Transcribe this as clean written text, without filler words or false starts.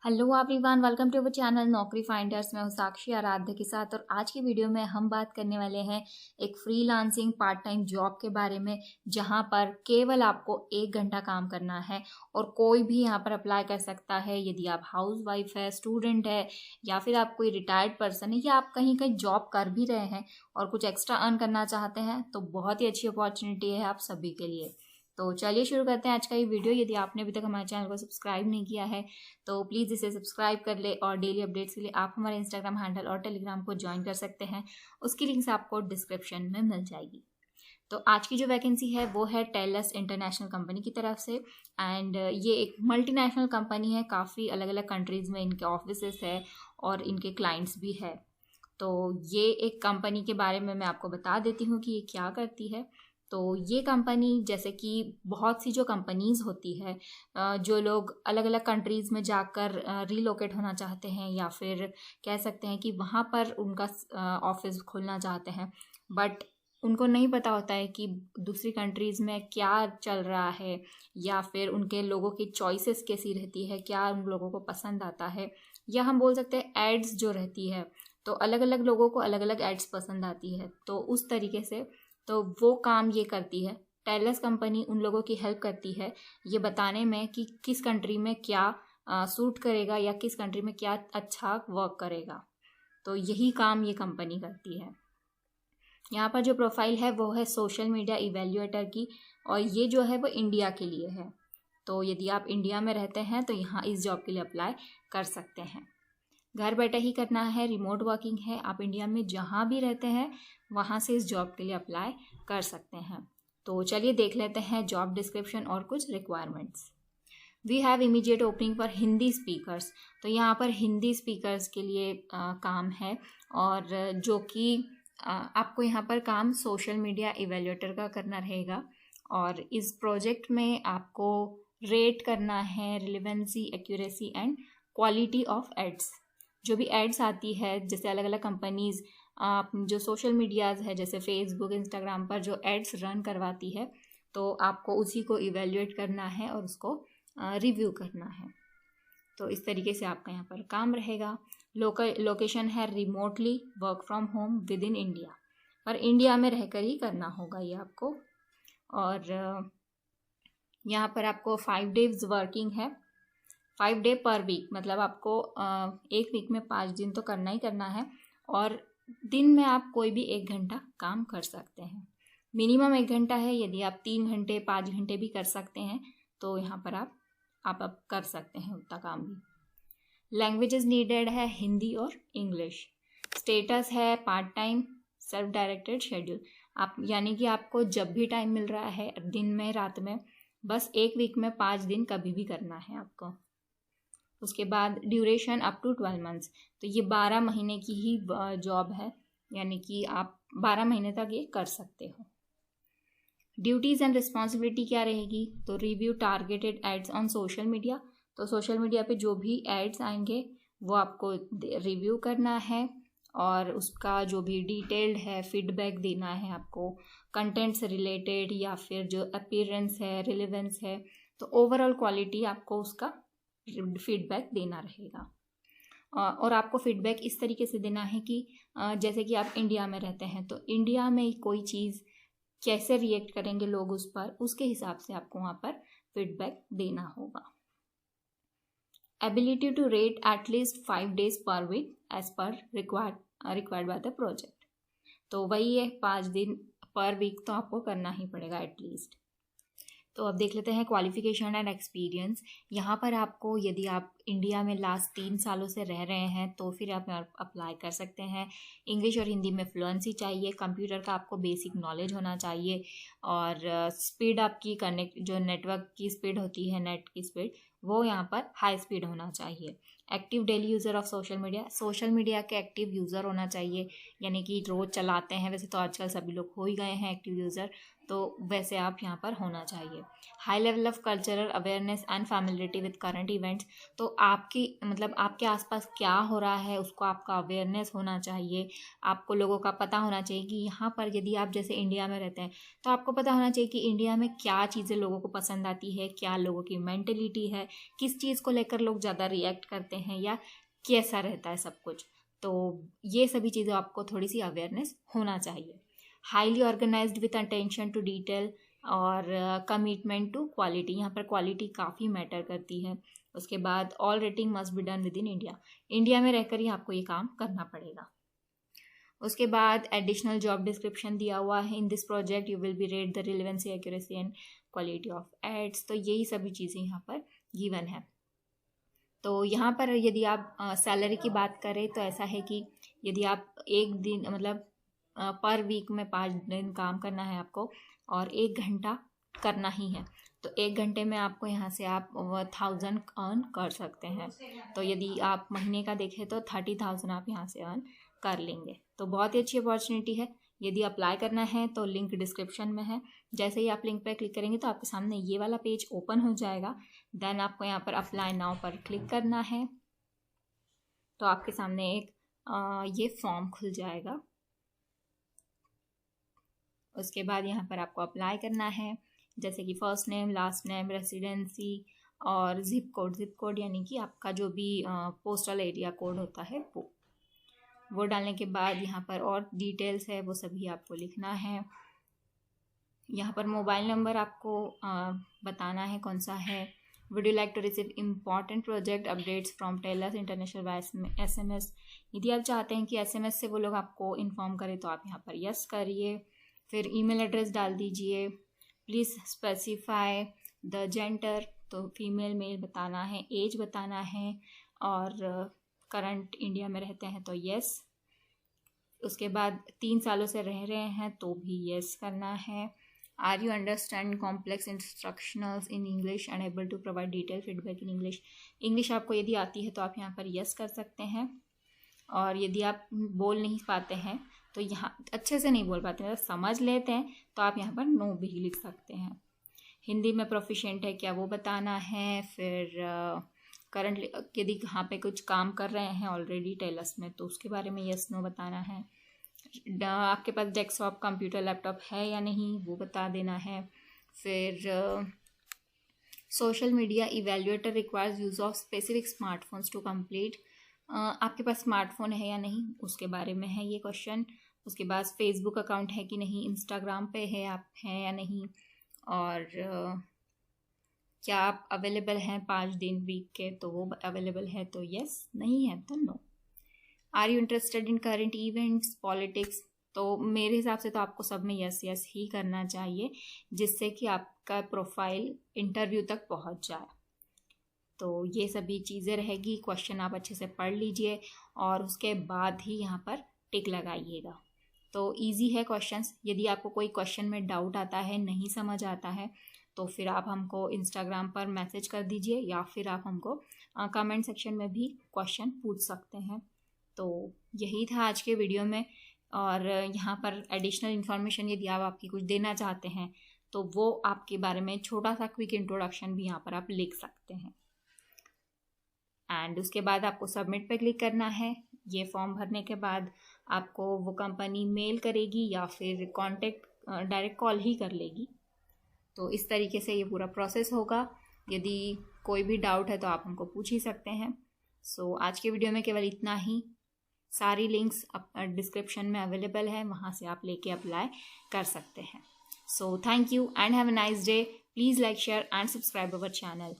Hello everyone, welcome to our channel Naukri finders. मैं हूं साक्षी आराध्य के साथ और आज की वीडियो में हम बात करने वाले हैं एक फ्रीलांसिंग पार्ट टाइम जॉब के बारे में, जहां पर केवल आपको 1 घंटा काम करना है और कोई भी यहां पर अप्लाई कर सकता है। यदि आप हाउस वाइफ है, स्टूडेंट है या फिर आप कोई रिटायर्ड पर्सन है या आप कहीं कहीं जॉब कर भी रहे हैं और कुछ एक्स्ट्रा अर्न करना चाहते हैं तो बहुत ही अच्छी अपॉर्चुनिटी है आप सभी के लिए। तो चलिए शुरू करते हैं आज का ये वीडियो। यदि आपने अभी तक हमारे चैनल को सब्सक्राइब नहीं किया है तो प्लीज़ इसे सब्सक्राइब कर ले और डेली अपडेट्स के लिए आप हमारे इंस्टाग्राम हैंडल और टेलीग्राम को ज्वाइन कर सकते हैं। उसकी लिंक्स आपको डिस्क्रिप्शन में मिल जाएगी। तो आज की जो वैकेंसी है वो है टेलस इंटरनेशनल कंपनी की तरफ से एंड ये एक मल्टीनेशनल कंपनी है। काफ़ी अलग अलग कंट्रीज़ में इनके ऑफिसेस है और इनके क्लाइंट्स भी है। तो ये एक कंपनी के बारे में मैं आपको बता देती हूँ कि ये क्या करती है। तो ये कंपनी, जैसे कि बहुत सी जो कंपनीज़ होती है, जो लोग अलग अलग कंट्रीज़ में जाकर रीलोकेट होना चाहते हैं या फिर कह सकते हैं कि वहाँ पर उनका ऑफिस खोलना चाहते हैं, बट उनको नहीं पता होता है कि दूसरी कंट्रीज़ में क्या चल रहा है या फिर उनके लोगों की चॉइसेस कैसी रहती है, क्या उन लोगों को पसंद आता है, या हम बोल सकते हैं एड्स जो रहती है, तो अलग अलग लोगों को अलग अलग एड्स पसंद आती है। तो उस तरीके से तो वो काम ये करती है। टेलस कंपनी उन लोगों की हेल्प करती है ये बताने में कि किस कंट्री में क्या सूट करेगा या किस कंट्री में क्या अच्छा वर्क करेगा। तो यही काम ये कंपनी करती है। यहाँ पर जो प्रोफाइल है वो है सोशल मीडिया इवेल्युएटर की और ये जो है वो इंडिया के लिए है। तो यदि आप इंडिया में रहते हैं तो यहाँ इस जॉब के लिए अप्लाई कर सकते हैं। घर बैठे ही करना है, रिमोट वर्किंग है। आप इंडिया में जहाँ भी रहते हैं वहाँ से इस जॉब के लिए अप्लाई कर सकते हैं। तो चलिए देख लेते हैं जॉब डिस्क्रिप्शन और कुछ requirements. We have immediate opening for Hindi speakers. तो यहाँ पर हिंदी स्पीकर्स के लिए काम है और जो कि आपको यहाँ पर काम सोशल मीडिया इवेल्युएटर का करना रहेगा। और इस प्रोजेक्ट में आपको रेट करना है relevancy, accuracy and quality of ads. जो भी एड्स आती है, जैसे अलग अलग कंपनीज़ आप जो सोशल मीडियाज़ है जैसे फेसबुक, इंस्टाग्राम पर जो एड्स रन करवाती है, तो आपको उसी को इवेल्युएट करना है और उसको रिव्यू करना है। तो इस तरीके से आपका यहाँ पर काम रहेगा। लोकेशन है remotely work from home with in India, पर इंडिया में रहकर ही करना होगा ये आपको। और यहाँ पर आपको 5 डेज वर्किंग है, 5 डे पर वीक, मतलब आपको एक वीक में 5 दिन तो करना ही करना है और दिन में आप कोई भी 1 घंटा काम कर सकते हैं। मिनिमम 1 घंटा है। यदि आप 3 घंटे 5 घंटे भी कर सकते हैं तो यहाँ पर आप कर सकते हैं उतना काम भी। लैंग्वेजेस नीडेड है हिंदी और इंग्लिश। स्टेटस है part time self directed schedule. आप यानी कि आपको जब भी टाइम मिल रहा है, दिन में रात में, बस एक वीक में 5 दिन कभी भी करना है आपको। उसके बाद ड्यूरेशन अप टू 12 मंथ्स। तो ये 12 महीने की ही जॉब है, यानी कि आप 12 महीने तक ये कर सकते हो। ड्यूटीज़ एंड रिस्पॉन्सिबिलिटी क्या रहेगी? तो review targeted ads on social media. तो सोशल मीडिया पे जो भी एड्स आएंगे वो आपको रिव्यू करना है और उसका जो भी डिटेल्ड है फीडबैक देना है आपको, कंटेंट से रिलेटेड या फिर जो अपीयरेंस है, रिलेवेंस है, तो ओवरऑल क्वालिटी आपको उसका फीडबैक देना रहेगा। और आपको फीडबैक इस तरीके से देना है कि जैसे कि आप इंडिया में रहते हैं तो इंडिया में कोई चीज़ कैसे रिएक्ट करेंगे लोग उस पर, उसके हिसाब से आपको वहाँ पर फीडबैक देना होगा। Ability to rate at least 5 days per week as per required by the project. तो वही है, 5 दिन पर वीक तो आपको करना ही पड़ेगा एटलीस्ट। तो अब देख लेते हैं क्वालिफिकेशन एंड एक्सपीरियंस। यहाँ पर आपको, यदि आप इंडिया में लास्ट 3 सालों से रह रहे हैं तो फिर आप अप्लाई कर सकते हैं। इंग्लिश और हिंदी में फ्लुएंसी चाहिए। कंप्यूटर का आपको बेसिक नॉलेज होना चाहिए और स्पीड आपकी जो नेटवर्क की स्पीड होती है, नेट की स्पीड, वो यहाँ पर हाई स्पीड होना चाहिए। Active daily user of social media के एक्टिव यूज़र होना चाहिए, यानी कि रोज़ चलाते हैं। वैसे तो आजकल सभी लोग हो ही गए हैं एक्टिव यूज़र, तो वैसे आप यहाँ पर होना चाहिए। High level of cultural awareness and familiarity with current events, तो आपकी मतलब आपके आसपास क्या हो रहा है उसको आपका अवेयरनेस होना चाहिए। आपको लोगों का पता होना चाहिए कि यहाँ पर यदि आप जैसे इंडिया में रहते हैं तो आपको पता होना चाहिए कि इंडिया में क्या चीज़ें लोगों को पसंद आती है, क्या लोगों की मेंटलिटी है, किस चीज़ को लेकर लोग ज़्यादा रिएक्ट करते हैं या कैसा रहता है सब कुछ। तो ये सभी चीज़ें आपको थोड़ी सी अवेयरनेस होना चाहिए। Highly organised with attention to detail और कमिटमेंट टू क्वालिटी, यहाँ पर क्वालिटी काफ़ी मैटर करती है। उसके बाद all rating must be done within India, India में रहकर ही आपको ये काम करना पड़ेगा। उसके बाद एडिशनल जॉब डिस्क्रिप्शन दिया हुआ है। In this project you will be rate the relevancy, accuracy and quality of ads, तो यही सभी चीज़ें यहाँ पर गिवन है। तो यहाँ पर यदि आप सैलरी की बात करें तो ऐसा है कि यदि आप एक दिन मतलब पर वीक में 5 दिन काम करना है आपको और 1 घंटा करना ही है, तो 1 घंटे में आपको यहाँ से आप 1000 अर्न कर सकते हैं। तो यदि आप महीने का देखें तो 30,000 आप यहाँ से अर्न कर लेंगे। तो बहुत ही अच्छी अपॉर्चुनिटी है। यदि अप्लाई करना है तो लिंक डिस्क्रिप्शन में है। जैसे ही आप लिंक पर क्लिक करेंगे तो आपके सामने ये वाला पेज ओपन हो जाएगा। देन आपको यहाँ पर अप्लाई नाउ पर क्लिक करना है, तो आपके सामने एक ये फॉर्म खुल जाएगा। उसके बाद यहाँ पर आपको अप्लाई करना है, जैसे कि first name, last name, residency और जिप कोड यानी कि आपका जो भी पोस्टल एरिया कोड होता है वो डालने के बाद यहाँ पर और डिटेल्स है वो सभी आपको लिखना है। यहाँ पर मोबाइल नंबर आपको बताना है कौन सा है। Would you like to receive important project updates from Telus International by SMS, यदि आप चाहते हैं कि SMS से वो लोग आपको इन्फॉर्म करें तो आप यहाँ पर यस करिए। फिर ईमेल एड्रेस डाल दीजिए। प्लीज़ स्पेसिफाई द जेंडर, तो फीमेल मेल बताना है, एज बताना है और करंट इंडिया में रहते हैं तो यस। उसके बाद 3 सालों से रह रहे हैं तो भी यस करना है। Are you understand complex instructionals in English and able to provide detail feedback in English, English आपको यदि आती है तो आप यहाँ पर यस कर सकते हैं। और यदि आप बोल नहीं पाते हैं तो यहाँ अच्छे से नहीं बोल पाते हैं, समझ लेते हैं तो आप यहाँ पर नो भी लिख सकते हैं। हिंदी में प्रोफिशिएंट है क्या वो बताना है। फिर करंटली यदि कहाँ पे कुछ काम कर रहे हैं ऑलरेडी टेलर्स में तो उसके बारे में यस नो बताना है। आपके पास डेस्कटॉप, कंप्यूटर, लैपटॉप है या नहीं वो बता देना है। फिर social media evaluator requires use of specific smartphones to complete, आपके पास स्मार्टफोन है या नहीं उसके बारे में है ये क्वेश्चन। उसके बाद फेसबुक अकाउंट है कि नहीं, इंस्टाग्राम पे है आप हैं या नहीं, और क्या आप अवेलेबल हैं 5 दिन वीक के, तो वो अवेलेबल है तो यस, नहीं है तो no. Are you interested in current events, politics, तो मेरे हिसाब से तो आपको सब में यस ही करना चाहिए जिससे कि आपका प्रोफाइल इंटरव्यू तक पहुंच जाए। तो ये सभी चीज़ें रहेगी। क्वेश्चन आप अच्छे से पढ़ लीजिए और उसके बाद ही यहाँ पर टिक लगाइएगा। तो इजी है क्वेश्चंस। यदि आपको कोई क्वेश्चन में डाउट आता है, नहीं समझ आता है, तो फिर आप हमको इंस्टाग्राम पर मैसेज कर दीजिए या फिर आप हमको कमेंट सेक्शन में भी क्वेश्चन पूछ सकते हैं। तो यही था आज के वीडियो में। और यहाँ पर एडिशनल इन्फॉर्मेशन यदि आप आपकी कुछ देना चाहते हैं तो वो आपके बारे में छोटा सा क्विक इंट्रोडक्शन भी यहाँ पर आप लिख सकते हैं। एंड उसके बाद आपको सबमिट पे क्लिक करना है। ये फॉर्म भरने के बाद आपको वो कंपनी मेल करेगी या फिर कांटेक्ट डायरेक्ट कॉल ही कर लेगी। तो इस तरीके से ये पूरा प्रोसेस होगा। यदि कोई भी डाउट है तो आप हमको पूछ ही सकते हैं। सो आज के वीडियो में केवल इतना ही। सारी लिंक्स डिस्क्रिप्शन में अवेलेबल है, वहाँ से आप लेके अप्लाई कर सकते हैं। So thank you and have a nice day. Please like, share and subscribe our channel.